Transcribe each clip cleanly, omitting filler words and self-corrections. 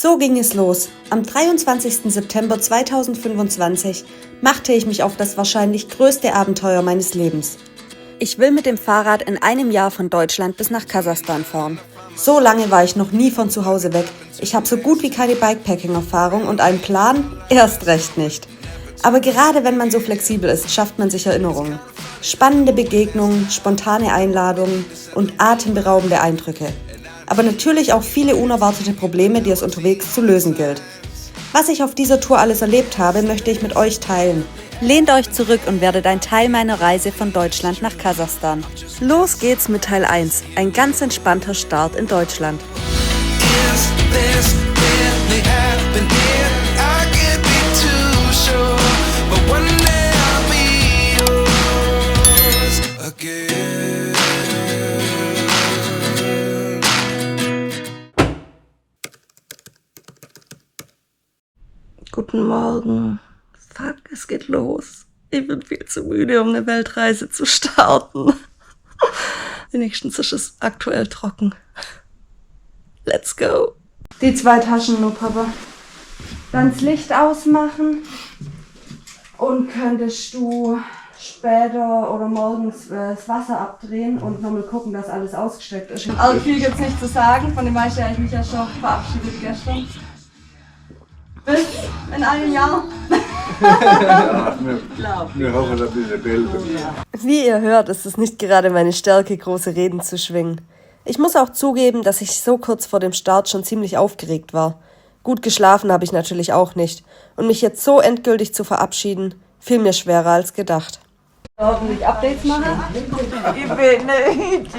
So ging es los. Am 23. September 2025 machte ich mich auf das wahrscheinlich größte Abenteuer meines Lebens. Ich will mit dem Fahrrad in einem Jahr von Deutschland bis nach Kasachstan fahren. So lange war ich noch nie von zu Hause weg. Ich habe so gut wie keine Bikepacking-Erfahrung und einen Plan erst recht nicht. Aber gerade wenn man so flexibel ist, schafft man sich Erinnerungen. Spannende Begegnungen, spontane Einladungen und atemberaubende Eindrücke. Aber natürlich auch viele unerwartete Probleme, die es unterwegs zu lösen gilt. Was ich auf dieser Tour alles erlebt habe, möchte ich mit euch teilen. Lehnt euch zurück und werdet ein Teil meiner Reise von Deutschland nach Kasachstan. Los geht's mit Teil 1, ein ganz entspannter Start in Deutschland. Guten Morgen. Fuck, es geht los. Ich bin viel zu müde, um eine Weltreise zu starten. Wenigstens ist es aktuell trocken. Let's go. Die 2 Taschen nur, Papa. Dann das Licht ausmachen. Und könntest du später oder morgens das Wasser abdrehen und nochmal gucken, dass alles ausgesteckt ist. Also viel gibt's nicht zu sagen, von dem meisten habe ich mich ja schon verabschiedet gestern. Bis in einem Jahr. Wir hoffen, dass diese Bilder. Wie ihr hört, ist es nicht gerade meine Stärke, große Reden zu schwingen. Ich muss auch zugeben, dass ich so kurz vor dem Start schon ziemlich aufgeregt war. Gut geschlafen habe ich natürlich auch nicht. Und mich jetzt so endgültig zu verabschieden, fiel mir schwerer als gedacht. Hoffentlich Updates machen. Ich bin nicht,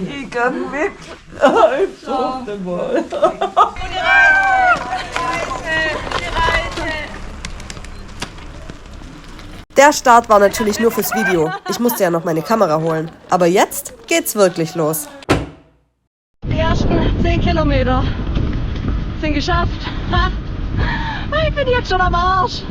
ich kann mit. Ich durfte mal. Der Start war natürlich nur fürs Video. Ich musste ja noch meine Kamera holen. Aber jetzt geht's wirklich los. Die ersten 10 Kilometer sind geschafft. Ich bin jetzt schon am Arsch.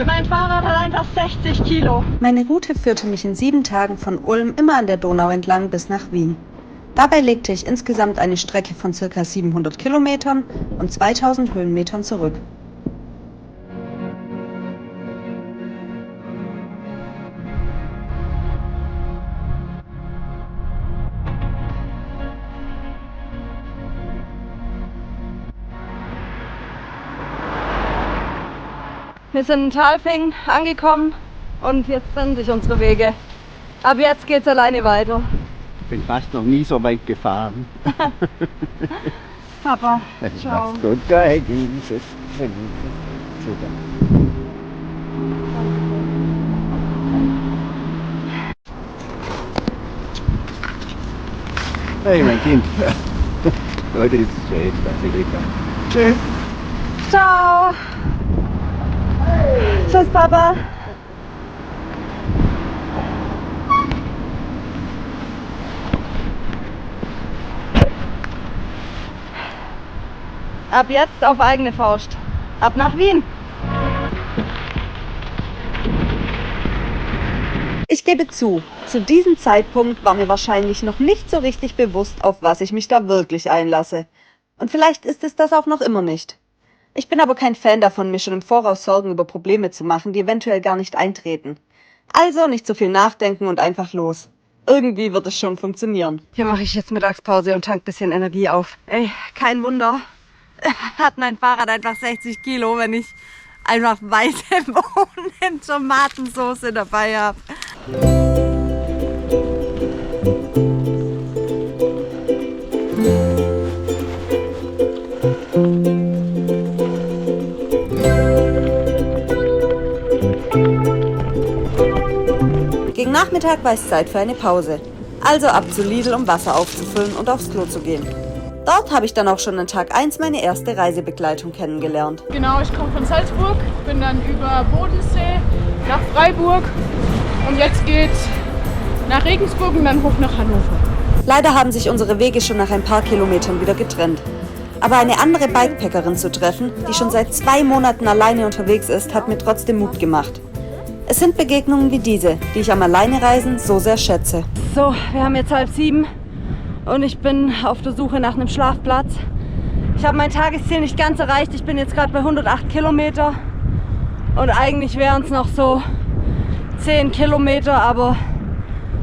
Mein Fahrrad hat einfach 60 Kilo. Meine Route führte mich in 7 Tagen von Ulm immer an der Donau entlang bis nach Wien. Dabei legte ich insgesamt eine Strecke von ca. 700 Kilometern und 2000 Höhenmetern zurück. Wir sind in Talfing angekommen und jetzt trennen sich unsere Wege. Ab jetzt geht's alleine weiter. Ich bin fast noch nie so weit gefahren. Papa, ciao. Mach's gut, geil, genieß es. Super. Hey, mein Kind. Heute ist es schön, dass ich weg kann. Tschüss. Ciao. Tschüss, Papa. Ab jetzt auf eigene Faust. Ab nach Wien. Ich gebe zu diesem Zeitpunkt war mir wahrscheinlich noch nicht so richtig bewusst, auf was ich mich da wirklich einlasse. Und vielleicht ist es das auch noch immer nicht. Ich bin aber kein Fan davon, mir schon im Voraus Sorgen über Probleme zu machen, die eventuell gar nicht eintreten. Also nicht so viel nachdenken und einfach los. Irgendwie wird es schon funktionieren. Hier mache ich jetzt Mittagspause und tank ein bisschen Energie auf. Ey, kein Wunder. Hat mein Fahrrad einfach 60 Kilo, wenn ich einfach weiße Bohnen in Tomatensauce dabei habe. Gegen Nachmittag war es Zeit für eine Pause. Also ab zu Lidl, um Wasser aufzufüllen und aufs Klo zu gehen. Dort habe ich dann auch schon an Tag 1 meine erste Reisebegleitung kennengelernt. Genau, ich komme von Salzburg, bin dann über Bodensee nach Freiburg und jetzt geht's nach Regensburg und dann hoch nach Hannover. Leider haben sich unsere Wege schon nach ein paar Kilometern wieder getrennt. Aber eine andere Bikepackerin zu treffen, die schon seit 2 Monaten alleine unterwegs ist, hat mir trotzdem Mut gemacht. Es sind Begegnungen wie diese, die ich am Alleinereisen so sehr schätze. So, wir haben jetzt 6:30 und ich bin auf der Suche nach einem Schlafplatz. Ich habe mein Tagesziel nicht ganz erreicht. Ich bin jetzt gerade bei 108 Kilometer und eigentlich wären es noch so 10 Kilometer, aber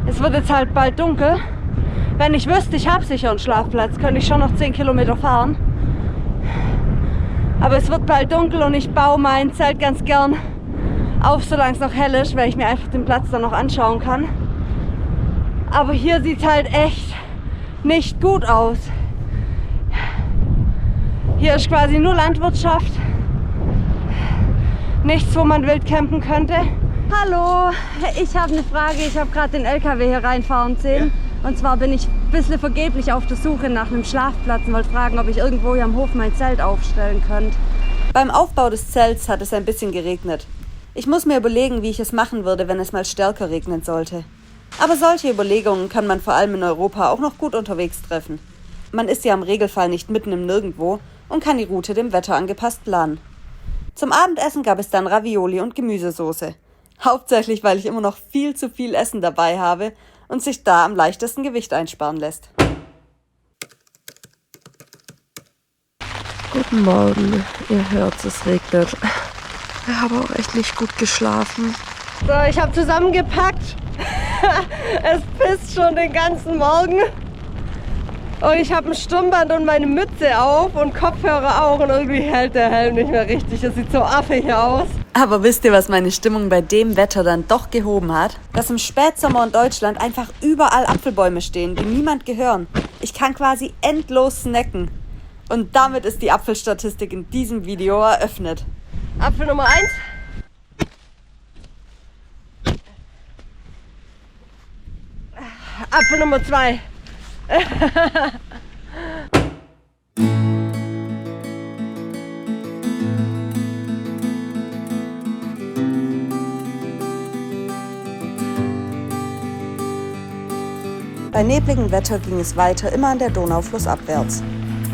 es wird jetzt halt bald dunkel. Wenn ich wüsste, ich habe sicher einen Schlafplatz, könnte ich schon noch 10 Kilometer fahren. Aber es wird bald dunkel und ich baue mein Zelt ganz gern auf, solange es noch hell ist, weil ich mir einfach den Platz dann noch anschauen kann. Aber hier sieht es halt echt nicht gut aus. Hier ist quasi nur Landwirtschaft. Nichts, wo man wild campen könnte. Hallo, ich habe eine Frage. Ich habe gerade den LKW hier reinfahren sehen. Und zwar bin ich ein bisschen vergeblich auf der Suche nach einem Schlafplatz und wollte fragen, ob ich irgendwo hier am Hof mein Zelt aufstellen könnte. Beim Aufbau des Zelts hat es ein bisschen geregnet. Ich muss mir überlegen, wie ich es machen würde, wenn es mal stärker regnen sollte. Aber solche Überlegungen kann man vor allem in Europa auch noch gut unterwegs treffen. Man ist ja im Regelfall nicht mitten im Nirgendwo und kann die Route dem Wetter angepasst planen. Zum Abendessen gab es dann Ravioli und Gemüsesoße. Hauptsächlich, weil ich immer noch viel zu viel Essen dabei habe und sich da am leichtesten Gewicht einsparen lässt. Guten Morgen, ihr hört, es regnet. Ich habe auch echt nicht gut geschlafen. So, ich habe zusammengepackt. Es pisst schon den ganzen Morgen. Und ich habe ein Stirnband und meine Mütze auf und Kopfhörer auch. Und irgendwie hält der Helm nicht mehr richtig. Es sieht so affig aus. Aber wisst ihr, was meine Stimmung bei dem Wetter dann doch gehoben hat? Dass im Spätsommer in Deutschland einfach überall Apfelbäume stehen, die niemand gehören. Ich kann quasi endlos snacken. Und damit ist die Apfelstatistik in diesem Video eröffnet. Apfel Nummer 1. Apfel Nummer 2. Bei nebligem Wetter ging es weiter immer an der Donau flussabwärts.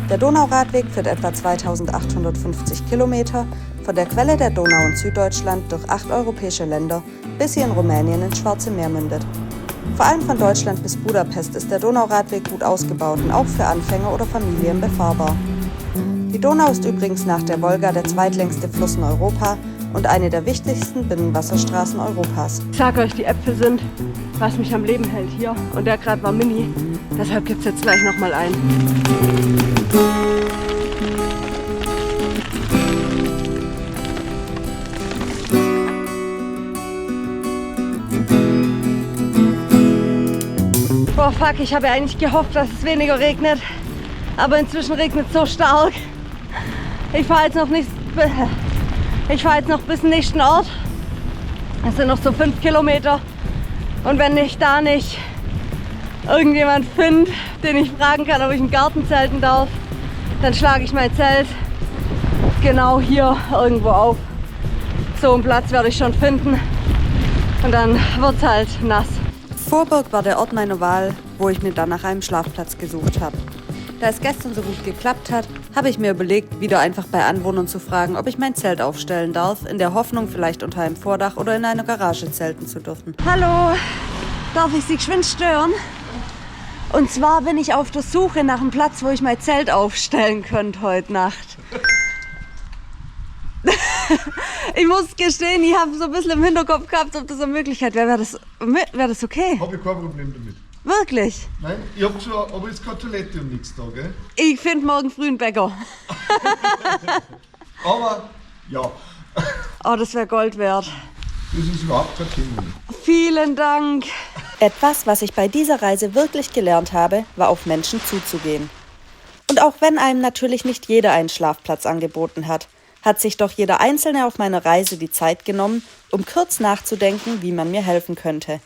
Der Donauradweg führt etwa 2850 Kilometer von der Quelle der Donau in Süddeutschland durch 8 europäische Länder, bis sie in Rumänien ins Schwarze Meer mündet. Vor allem von Deutschland bis Budapest ist der Donauradweg gut ausgebaut und auch für Anfänger oder Familien befahrbar. Die Donau ist übrigens nach der Wolga der zweitlängste Fluss in Europa und eine der wichtigsten Binnenwasserstraßen Europas. Ich sag euch, die Äpfel sind, was mich am Leben hält hier. Und der gerade war mini, deshalb gibt es jetzt gleich nochmal einen. Boah, fuck, ich habe ja eigentlich gehofft, dass es weniger regnet. Aber inzwischen regnet es so stark. Ich fahre jetzt noch bis zum nächsten Ort. Das sind noch so 5 Kilometer. Und wenn ich da nicht irgendjemand finde, den ich fragen kann, ob ich im Garten zelten darf, dann schlage ich mein Zelt genau hier irgendwo auf. So einen Platz werde ich schon finden. Und dann wird es halt nass. Vorburg war der Ort meiner Wahl, wo ich mir dann nach einem Schlafplatz gesucht habe. Da es gestern so gut geklappt hat, habe ich mir überlegt, wieder einfach bei Anwohnern zu fragen, ob ich mein Zelt aufstellen darf, in der Hoffnung, vielleicht unter einem Vordach oder in einer Garage zelten zu dürfen. Hallo, darf ich Sie geschwind stören? Und zwar bin ich auf der Suche nach einem Platz, wo ich mein Zelt aufstellen könnte heute Nacht. Ich muss gestehen, ich habe so ein bisschen im Hinterkopf gehabt, ob das eine Möglichkeit wäre. Wäre das okay? Habe ich kein Problem damit. Wirklich? Nein, ich hab schon, aber es ist keine Toilette und nichts da, gell? Ich finde morgen früh einen Bäcker. Aber, ja, Oh, das wäre Gold wert. das ist überhaupt kein Thema. Vielen Dank. Etwas, was ich bei dieser Reise wirklich gelernt habe, war auf Menschen zuzugehen. Und auch wenn einem natürlich nicht jeder einen Schlafplatz angeboten hat, hat sich doch jeder Einzelne auf meiner Reise die Zeit genommen, um kurz nachzudenken, wie man mir helfen könnte.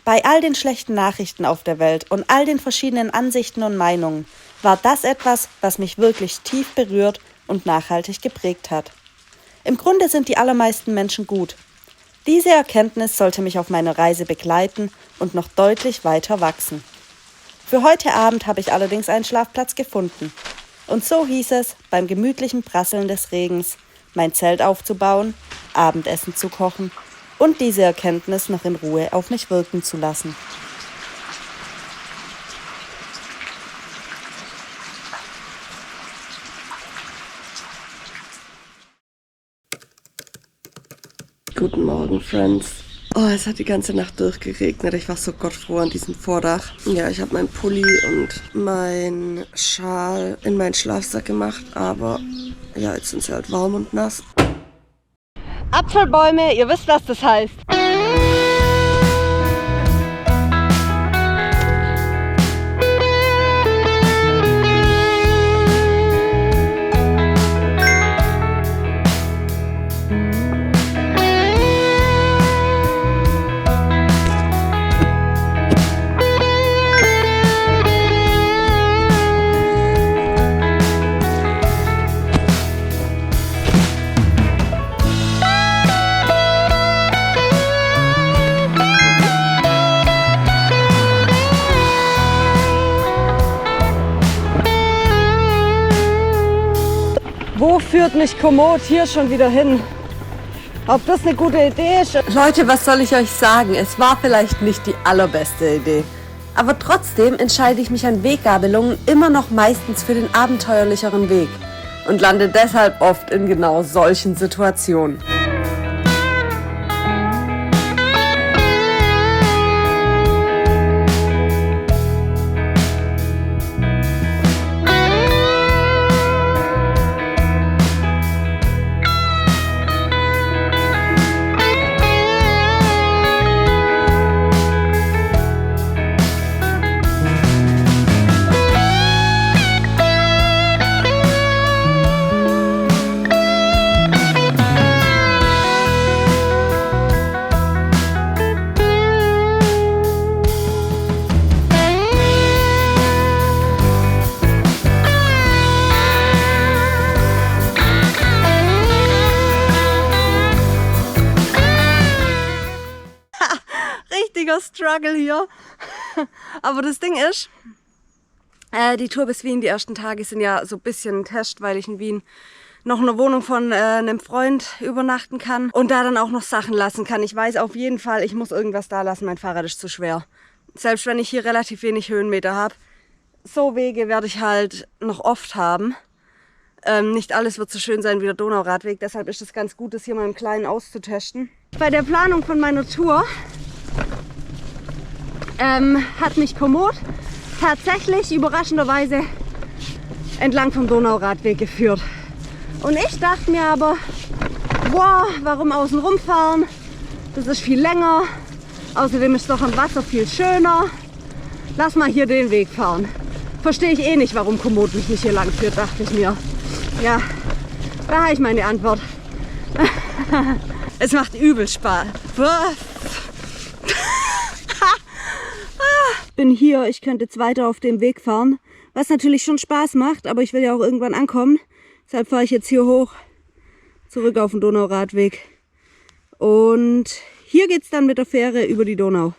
Bei all den schlechten Nachrichten auf der Welt und all den verschiedenen Ansichten und Meinungen war das etwas, was mich wirklich tief berührt und nachhaltig geprägt hat. Im Grunde sind die allermeisten Menschen gut. Diese Erkenntnis sollte mich auf meiner Reise begleiten und noch deutlich weiter wachsen. Für heute Abend habe ich allerdings einen Schlafplatz gefunden. Und so hieß es, beim gemütlichen Prasseln des Regens mein Zelt aufzubauen, Abendessen zu kochen und diese Erkenntnis noch in Ruhe auf mich wirken zu lassen. Guten Morgen, Friends. Oh, es hat die ganze Nacht durchgeregnet. Ich war so gottfroh an diesem Vordach. Ja, ich habe meinen Pulli und meinen Schal in meinen Schlafsack gemacht. Aber ja, jetzt sind sie halt warm und nass. Apfelbäume, ihr wisst, was das heißt. Wo führt mich Komoot hier schon wieder hin? Ob das eine gute Idee ist? Leute, was soll ich euch sagen? Es war vielleicht nicht die allerbeste Idee. Aber trotzdem entscheide ich mich an Weggabelungen immer noch meistens für den abenteuerlicheren Weg. Und lande deshalb oft in genau solchen Situationen. Struggle hier. Aber das Ding ist, die Tour bis Wien, die ersten Tage sind ja so ein bisschen ein Test, weil ich in Wien noch in der Wohnung von einem Freund übernachten kann und da dann auch noch Sachen lassen kann. Ich weiß auf jeden Fall, ich muss irgendwas da lassen, mein Fahrrad ist zu schwer. Selbst wenn ich hier relativ wenig Höhenmeter habe, so Wege werde ich halt noch oft haben. Nicht alles wird so schön sein wie der Donauradweg, deshalb ist es ganz gut, das hier mal im Kleinen auszutesten. Bei der Planung von meiner Tour hat mich Komoot tatsächlich überraschenderweise entlang vom Donauradweg geführt. Und ich dachte mir aber, boah, warum außen rumfahren? Das ist viel länger. Außerdem ist es doch am Wasser viel schöner. Lass mal hier den Weg fahren. Verstehe ich eh nicht, warum Komoot mich nicht hier lang führt, dachte ich mir. Ja, da habe ich meine Antwort. Es macht übel Spaß. Bin hier, ich könnte jetzt weiter auf dem Weg fahren, was natürlich schon Spaß macht, aber ich will ja auch irgendwann ankommen. Deshalb fahre ich jetzt hier hoch, zurück auf den Donauradweg. Und hier geht es dann mit der Fähre über die Donau.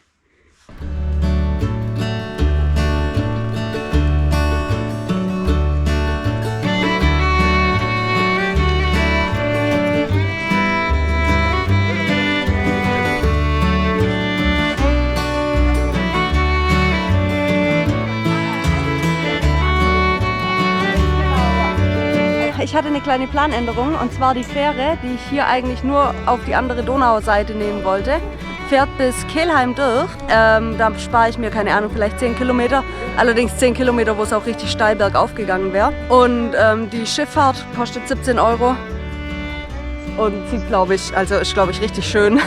Ich hatte eine kleine Planänderung und zwar die Fähre, die ich hier eigentlich nur auf die andere Donauseite nehmen wollte, fährt bis Kelheim durch. Da spare ich mir, keine Ahnung, vielleicht 10 Kilometer. Allerdings 10 Kilometer, wo es auch richtig steil bergauf gegangen wäre. Und die Schifffahrt kostet 17 € und sieht, glaube ich, also ist, glaube ich, richtig schön.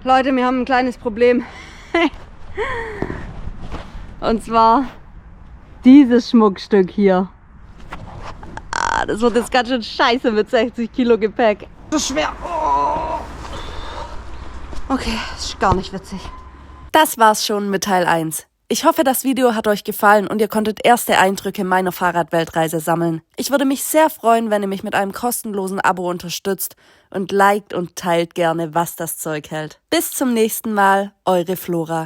Leute, wir haben ein kleines Problem. Und zwar dieses Schmuckstück hier. Das wird jetzt ganz schön scheiße mit 60 Kilo Gepäck. Das ist schwer. Oh. Okay, das ist gar nicht witzig. Das war's schon mit Teil 1. Ich hoffe, das Video hat euch gefallen und ihr konntet erste Eindrücke meiner Fahrradweltreise sammeln. Ich würde mich sehr freuen, wenn ihr mich mit einem kostenlosen Abo unterstützt und liked und teilt gerne, was das Zeug hält. Bis zum nächsten Mal, eure Flora.